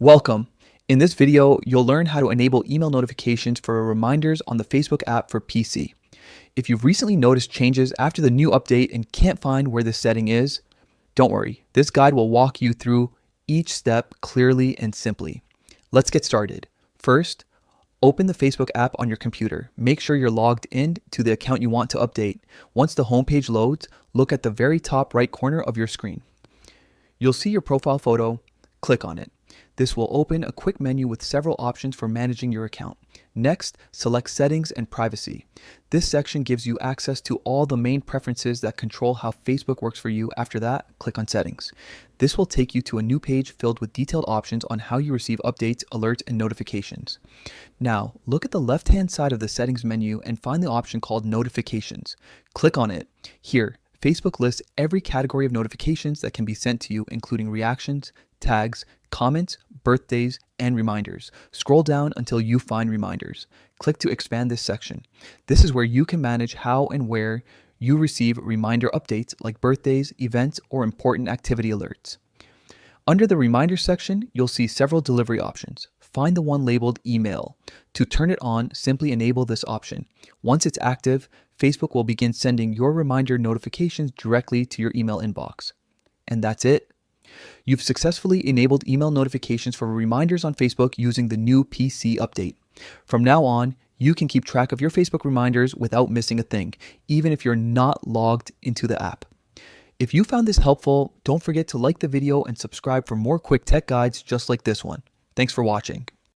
Welcome. In this video, you'll learn how to enable email notifications for reminders on the Facebook app for PC. If you've recently noticed changes after the new update and can't find where this setting is, don't worry. This guide will walk you through each step clearly and simply. Let's get started. First, open the Facebook app on your computer. Make sure you're logged in to the account you want to update. Once the homepage loads, look at the very top right corner of your screen. You'll see your profile photo. Click on it. This will open a quick menu with several options for managing your account. Next, select Settings and Privacy. This section gives you access to all the main preferences that control how Facebook works for you. After that, click on Settings. This will take you to a new page filled with detailed options on how you receive updates, alerts, and notifications. Now, look at the left-hand side of the Settings menu and find the option called Notifications. Click on it. Here, Facebook lists every category of notifications that can be sent to you, including reactions, tags, comments, birthdays, and reminders. Scroll down until you find reminders. Click to expand this section. This is where you can manage how and where you receive reminder updates like birthdays, events, or important activity alerts. Under the reminders section, you'll see several delivery options. Find the one labeled email. To turn it on, simply enable this option. Once it's active, Facebook will begin sending your reminder notifications directly to your email inbox. And that's it. You've successfully enabled email notifications for reminders on Facebook using the new PC update. From now on, you can keep track of your Facebook reminders without missing a thing, even if you're not logged into the app. If you found this helpful, don't forget to like the video and subscribe for more quick tech guides just like this one. Thanks for watching.